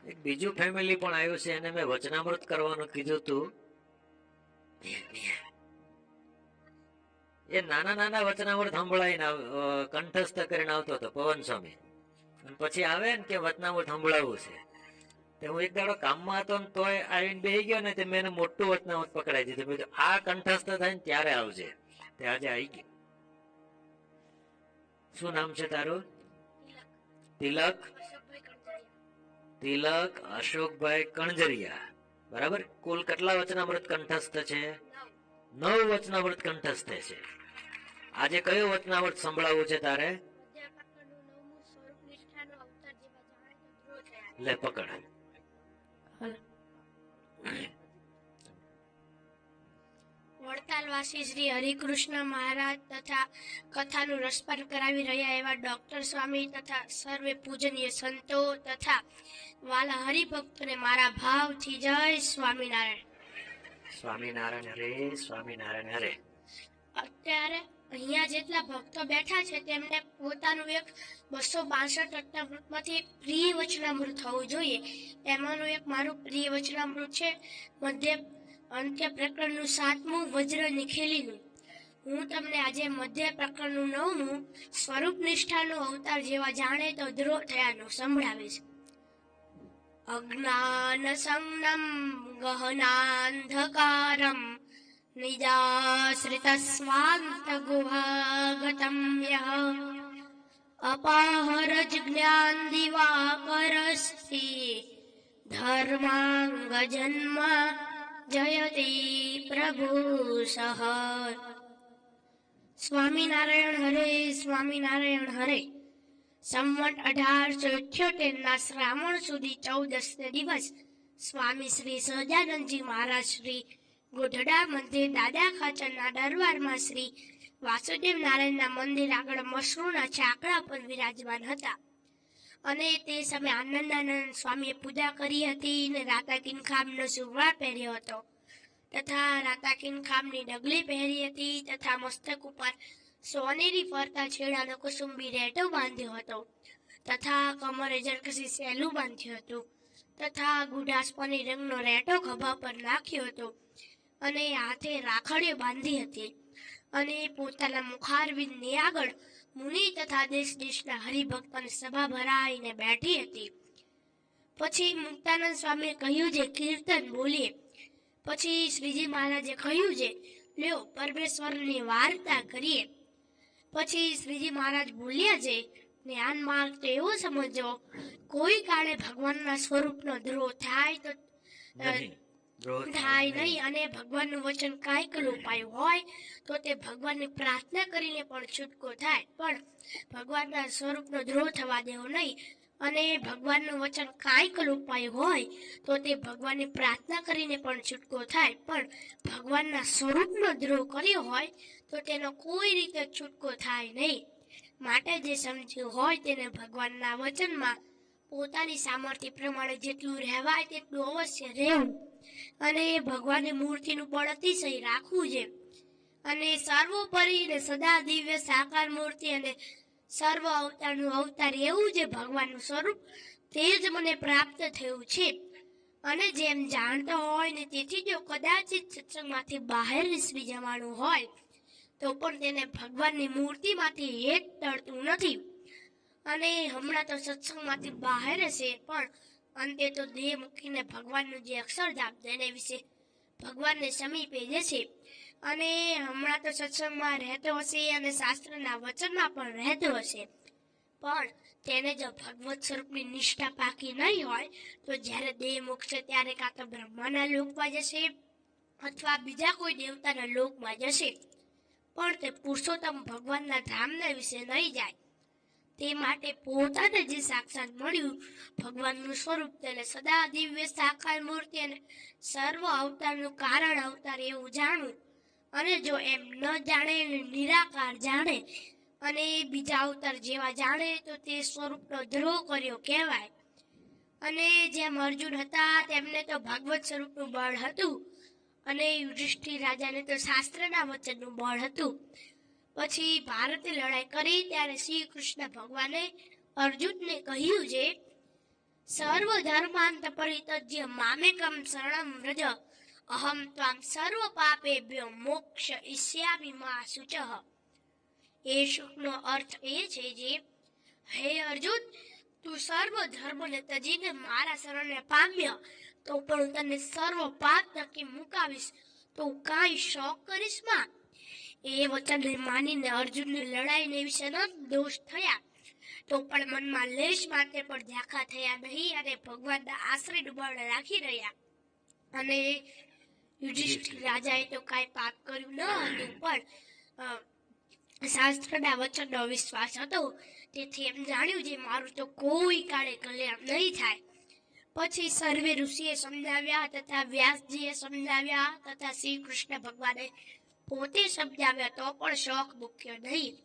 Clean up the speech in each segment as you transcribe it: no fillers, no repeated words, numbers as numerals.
એક બીજું ફેમિલી પણ આવ્યું છે, એને મેં વચનામૃત કરવાનું કીધું તું. એ નાના નાના વચનામૃત સંભળાઈને કંઠસ્થ કરીને આવતો હતો પવન સ્વામી. પછી આવે ને કે વચનામૃત સંભળાવવું છે, તે હું એક દાડો કામમાં હતો ને તોય આવીને બેસી ગયો ને, તે મેં એને મોટું વચનામૃત પકડાઈ દીધું. મેં કીધું આ કંઠસ્થ થાય ને ત્યારે આવજે. તે આજે આવી ગયું. શું નામ છે તારું? તિલક. તિલક અશોકભાઈ કણજરિયા. બરાબર. કુલ કેટલા વચનામૃત કંઠસ્થ છે? 9 વચનામૃત કંઠસ્થ છે. આજે કયું વચનામૃત સંભળાવવું છે તારે? લે પકડ. વડતાલવાસી શ્રી હરિકૃષ્ણ મહારાજ તથા કથાનું રસપાન કરાવી રહ્યા એવા ડોક્ટર સ્વામી તથા સર્વે પૂજનીય સંતો તથા વાલા હરિભક્તોને મારા ભાવથી જય સ્વામિનારાયણ. સ્વામિનારાયણ હરે, સ્વામિનારાયણ હરે. અત્યારે અહીંયા જેટલા ભક્તો બેઠા છે તેમને પોતાનું એક 262 વચનામૃતમાંથી એક પ્રિય વચનામૃત હોવું જોઈએ. એમાંનું એક મારું પ્રિય વચનામૃત છે અંત્ય પ્રકરણનું 7મું વજ્ર નિખેલીનું. હું તમને આજે મધ્ય પ્રકરણનું 9મું સ્વરૂપ નિષ્ઠાનું અવતાર જેવા જાણે તો દ્રોહ થયાનું સંભળાવીશ. અજ્ઞાન સંગમ ગહનાંધકારમ નિજાશ્રિત સ્વાંત ગુહાગતમ યહ અપાહરજ જ્ઞાન દિવાકરસ્તિ ધર્માંગ જન્મ જયતિ પ્રભુ સહ. સ્વામિનારાયણ હરે, સ્વામિનારાયણ હરે. સંવત 1878 શ્રાવણ સુધી 14 દિવસ સ્વામી શ્રી સહજાનંદજી મહારાજ શ્રી ગોઢડા મંદિર દાદા ખાચરના દરબારમાં શ્રી વાસુદેવ નારાયણના મંદિર આગળ મશરૂના ચાકડા પર વિરાજમાન હતા. અને તે સમયે આનંદાનંદ સ્વામીએ પૂજા કરી હતી ને રાતાકીન ખામનો સુવડા પહેર્યો હતો તથા રાતાકીન ખામની ડગલી પહેરી હતી તથા મસ્તક ઉપર સોનેરી ફરતા છેડાનો કુસુંબી રેટો બાંધ્યો હતો તથા કમરે જરકસી સેલું બાંધ્યું હતું તથા ગુડાસપની રંગનો રેટો ખભા પર નાખ્યો હતો અને હાથે રાખડીઓ બાંધી હતી અને પોતાના મુખારવિંદની આગળ મુનિ તથા દેશ દેશના હરિભક્તોની સભા ભરાઈને બેઠી હતી. પછી મુક્તાનંદ સ્વામીએ કહ્યું છે કીર્તન બોલીએ. પછી શ્રીજી મહારાજે કહ્યું છે લ્યો પરમેશ્વરની વાર્તા કરીએ. પછી શ્રીજી મહારાજ બોલ્યા છે જ્ઞાન માર્ગ તો એવો સમજો કોઈ કાળે ભગવાનના સ્વરૂપનો દ્રોહ થાય તો થાય નહીં અને ભગવાનનું વચન કાંઈક લોપાયું હોય તો તે ભગવાનની પ્રાર્થના કરીને પણ છૂટકો થાય, પણ ભગવાનના સ્વરૂપનો દ્રોહ થવા દેવો નહીં. અને ભગવાનનું વચન કાંઈક લોપાયું હોય તો તે ભગવાનની પ્રાર્થના કરીને પણ છૂટકો થાય, પણ ભગવાનના સ્વરૂપનો દ્રોહ કર્યો હોય તો તેનો કોઈ રીતે છૂટકો થાય નહીં. માટે જે સમજ્યું હોય તેને ભગવાનના વચનમાં પોતાની સામર્થ્ય પ્રમાણે જેટલું રહેવાય તેટલું અવશ્ય રહેવું અને ભગવાનની મૂર્તિનું બળ અતિશય રાખવું છે. અને સર્વોપરી ને સદા દિવ્ય સાકાર મૂર્તિ અને સર્વ અવતારનું અવતાર એવું જે ભગવાનનું સ્વરૂપ તે જ મને પ્રાપ્ત થયું છે. અને જેમ જાણતો હોય ને તેથી જો કદાચિત સત્સંગમાંથી બહાર વિસરી જવાનું હોય તો પણ તેને ભગવાનની મૂર્તિમાંથી હેત ટળતું નથી. અને હમણાં તો સત્સંગમાંથી બહાર હશે પણ અંતે તો દેહ મૂકીને ભગવાનનું જે અક્ષરધામ તેને વિશે ભગવાનને સમીપે જશે. અને હમણાં તો સત્સંગમાં રહેતો હશે અને શાસ્ત્રના વચનમાં પણ રહેતો હશે, પણ તેને જો ભગવત સ્વરૂપની નિષ્ઠા પાકી નહીં હોય તો જ્યારે દેહ મૂકશે ત્યારે કાં તો બ્રહ્માના લોકમાં જશે અથવા બીજા કોઈ દેવતાના લોકમાં જશે, પણ તે પુરુષોત્તમ ભગવાનના ધામના વિશે નહીં જાય. તે માટે પોતાને જે સાક્ષાત મળ્યું ભગવાનનું સ્વરૂપ તેને સદા દિવ્ય સાકાર મૂર્તિ અને સર્વ અવતારનું કારણ અવતાર એવું જાણવું. અને જો એમ ન જાણે નિરાકાર જાણે અને બીજા અવતાર જેવા જાણે તો તે સ્વરૂપનો દ્રોહ કર્યો કહેવાય. અને જેમ અર્જુન હતા તેમને તો ભાગવત સ્વરૂપનું બળ હતું અને યુધિષ્ઠિર રાજાને તો શાસ્ત્રના વચનનું બળ હતું. પછી ભારતે લડાઈ કરી ત્યારે શ્રી કૃષ્ણ ભગવાને અર્જુનને કહ્યું છે સર્વ ધર્માંત પરિત્યજ્ય મામેકમ શરણમ વ્રજ અહમ ત્વામ સર્વ પાપેભ્યો મોક્ષ ઈષ્યામિ મા શુચઃ. એ શ્લોકનો અર્થ એ છે જે હે અર્જુન, તું સર્વ ધર્મને તજીને મારા શરણને પામ્ય તો પણ તને સર્વ પાપ નક્કી મુકાવીશ, તો કાંઈ શોક કરીશ માં. એ વચનને માનીને અર્જુનની લડાઈને વિશે દોષ થયા, તો પણ મનમાં લેશ માટે પણ ઝાંખા થયા નહીં અને ભગવાનના આશ્રયનું બળ રાખી રહ્યા. અને યુધિષ્ઠિર રાજાએ તો કાંઈ પાપ કર્યું ન હતું, પણ શાસ્ત્રના વચનનો વિશ્વાસ હતો, તેથી એમ જાણ્યું જે મારું તો કોઈ કાળે કલ્યાણ નહીં થાય. પછી સર્વે ઋષિએ સમજાવ્યા તથા વ્યાસજીએ સમજાવ્યા તથા શ્રી કૃષ્ણ ભગવાને પોતે સમજાવ્યા તો પણ શોખ મૂક્યો નહીં.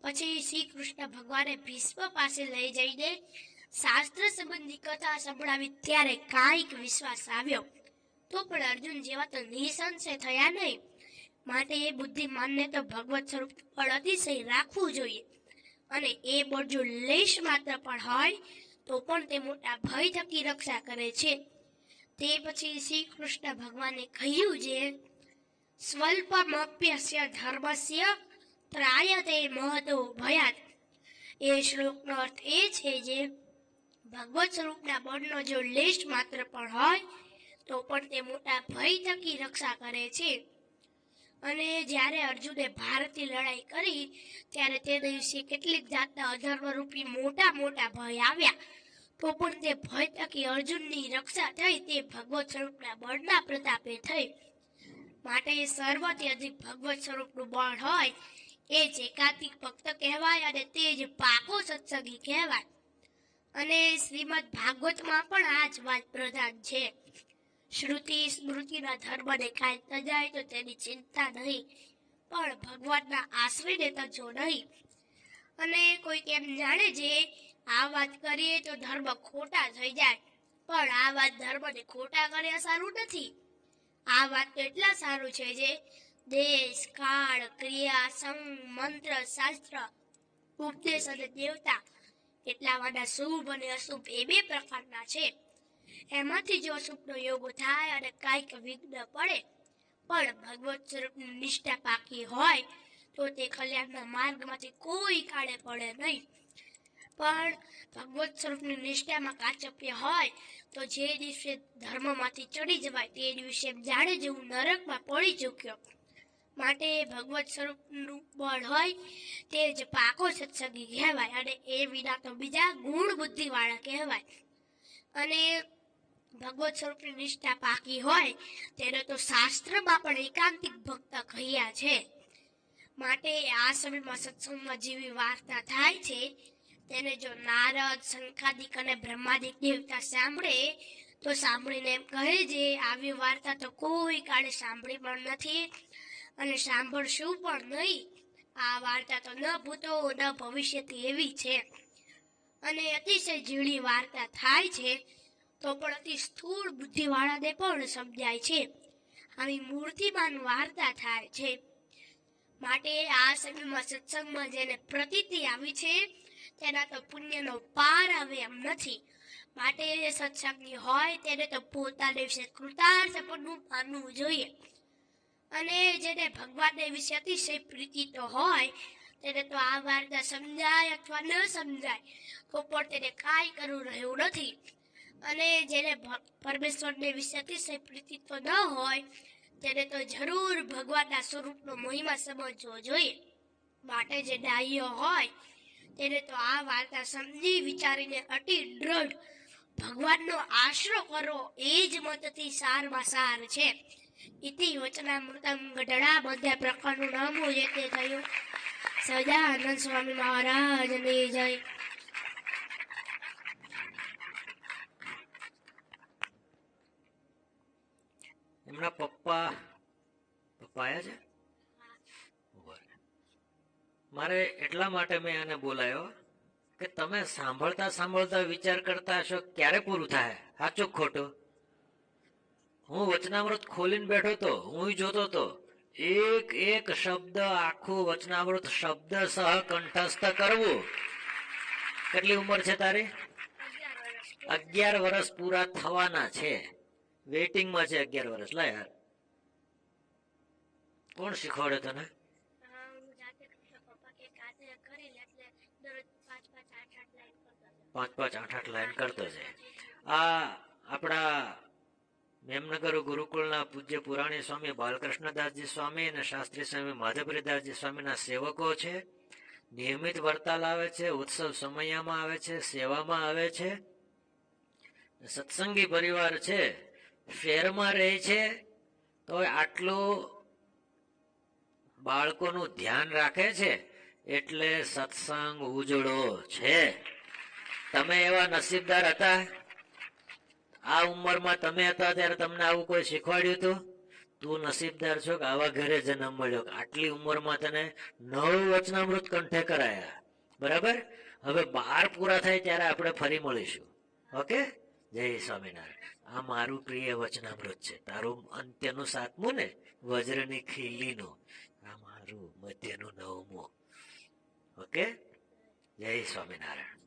પછી શ્રી કૃષ્ણ ભગવાને ભીષ્મ પાસે લઈ જઈને શાસ્ત્ર સંબંધી કથા સંભળાવી, ત્યારે કાંઈક વિશ્વાસ આવ્યો. તો પણ અર્જુન જેવા તો નિસંશય થયા નહીં. માટે એ બુદ્ધિમાનને તો ભગવત સ્વરૂપ બળ અતિશય રાખવું જોઈએ, અને એ બળ જો લેશ માત્ર પણ હોય તો પણ તે મોટા ભય થકી રક્ષા કરે છે. તે પછી શ્રી કૃષ્ણ ભગવાને કહ્યું જે સ્વલ્પમપ્યસ્ય ધર્મસ્ય ત્રાયતે મહતો ભયાત. એ શ્લોકનો અર્થ એ છે જે ભગવત સ્વરૂપના બળનો જો લેશ માત્ર પણ હોય તો પણ તે મોટા ભય થકી રક્ષા કરે છે. અને જ્યારે અર્જુને ભારતની લડાઈ કરી ત્યારે તે દિવસે કેટલીક જાતના અધર્મરૂપી મોટા મોટા ભય આવ્યા, તો પણ તે ભય થકી અર્જુનની રક્ષા થઈ તે ભગવત સ્વરૂપના બળના પ્રતાપે થઈ. માટે સર્વથી અધિક ભગવત સ્વરૂપનું બળ હોય એ જ એકાંતિક ભક્ત કહેવાય, અને તે જ પાકો સત્સંગી કહેવાય. અને શ્રીમદ ભાગવતમાં પણ આ જ વાત પ્રધાન છે. શ્રુતિ સ્મૃતિના ધર્મને કાંઈ તજાય તો તેની ચિંતા નહીં, પણ ભગવાનના આશ્રયને તજો નહીં. અને કોઈક એમ જાણે છે આ વાત કરીએ તો ધર્મ ખોટા થઈ જાય, પણ આ વાત ધર્મને ખોટા કર્યા સારું નથી. આ વાત તો એટલા સારું છે જે દેશ કાળ ક્રિયા સંગ મંત્ર શાસ્ત્ર ઉપદેશ અને દેવતા એટલા વાળા શુભ અને અશુભ એ બે પ્રકારના છે. એમાંથી જો અશુભનો યોગ થાય અને કાંઈક વિઘ્ન પડે, પણ ભગવત સ્વરૂપની નિષ્ઠા પાકી હોય તો તે કલ્યાણના માર્ગમાંથી કોઈ કાળે પડે નહીં. પણ ભગવત સ્વરૂપની નિષ્ઠામાં કાચપ્ય હોય તો જે દિવસે ધર્મમાંથી ચડી જવાય તે દિવસે જાણે જેવું નરકમાં પડી ચૂક્યો. માટે ભગવત સ્વરૂપનું બળ હોય તે જ પાકો સત્સંગી કહેવાય, અને એ વિના તો બીજા ગુણ બુદ્ધિવાળા કહેવાય. અને ભગવત સ્વરૂપની નિષ્ઠા પાકી હોય તેને તો શાસ્ત્રમાં પણ એકાંતિક ભક્ત કહ્યા છે. માટે આ સમયમાં સત્સંગમાં જેવી વાર્તા થાય છે તેને જો નારદ શંખાદિક અને બ્રહ્માદિક દેવતા સાંભળે તો સાંભળીને એમ કહે છે આવી વાર્તા તો કોઈ કાળે સાંભળી પણ નથી અને સાંભળશું પણ નહીં. આ વાર્તા તો ન ભૂતો ન ભવિષ્યથી એવી છે, અને અતિશય ઝીણી વાર્તા થાય છે તો પણ અતિ સ્થૂળ બુદ્ધિવાળાને પણ સમજાય છે. આવી મૂર્તિમાન વાર્તા થાય છે. માટે આ સમયમાં સત્સંગમાં જેને પ્રતીતિ આવી છે તેના તો પુણ્યનો પાર આવે એમ નથી. માટે સત્સંગી હોય તેને તો પોતાને વિશે કૃતાર્થપણું માનવું જોઈએ. અને જેને ભગવાનને વિશે અતિશય પ્રીતિ તો હોય તેને તો આ વાર્તા સમજાય અથવા ન સમજાય તો પણ તેને કાંઈ કરવું રહ્યું નથી. અને જેને પરમેશ્વરને વિશે અતિશય પ્રીતિ તો ન હોય તેને તો જરૂર ભગવાનના સ્વરૂપનો મહિમા સમજવો જોઈએ. માટે જે ડાયો હોય તેને તો આ વાર્તા સમજી વિચારીને અતિ દ્રઢ ભગવાનનો આશરો કરવો એ જ મતથી સારમાં સાર છે. ઇતિ વચનામૃતમ ગઢડા બધા પ્રકારનું નામો જે તે થયું. સહજાનંદ સ્વામી મહારાજની જય. એમના પપ્પા આયા છે. મારે એટલા માટે મેં એને બોલાયો કે તમે સાંભળતા સાંભળતા વિચાર કરતા હશો ક્યારે પૂરું થાય, સાચું ખોટું. હું વચનામૃત ખોલીને બેઠો તો હું જોતો તો એક એક શબ્દ આખું વચનામૃત શબ્દ સહ કંઠસ્થ કરવું. કેટલી ઉંમર છે તારી? 11 વર્ષ પૂરા થવાના છે, વેઇટિંગમાં છે 11 વર્ષ. લા યાર, કોણ શીખવાડે તને? હું જાતે પપ્પા કે કાતે કરી લે એટલે દરરોજ 5-5 8-8 લાઈન કરતો જાય. 5-5 8-8 લાઈન કરતો છે. આ આપણા મેમનગર ગુરુકુળના પૂજ્ય પુરાણી સ્વામી બાલકૃષ્ણદાસજી સ્વામી અને શાસ્ત્રી સ્વામી માધવપ્રદાસજી સ્વામીના સેવકો છે. નિયમિત વડતાલ આવે છે, ઉત્સવ સમયમાં આવે છે, સેવામાં આવે છે. સત્સંગી પરિવાર છે, શહેરમાં રહે છે, તો આટલું બાળકોનું ધ્યાન રાખે છે એટલે સત્સંગ ઉજળો છે. તમે એવા નસીબદાર હતા? આ ઉંમરમાં તમે હતા ત્યારે તમને આવું કોઈ શીખવાડ્યું હતું? તું નસીબદાર છો કે આવા ઘરે જન્મ મળ્યો, આટલી ઉંમરમાં તને 9 વચનામૃત કંઠે કરાયા. બરાબર? હવે 12 પૂરા થાય ત્યારે આપણે ફરી મળીશું. ઓકે? જય સ્વામિનારાયણ. આ મારું પ્રિય વચનામૃત છે. તારું અંત્યનું 7મું ને, વજ્રની ખીલીનું. આ મારું મધ્યનું 9મું. ઓકે? જય સ્વામિનારાયણ.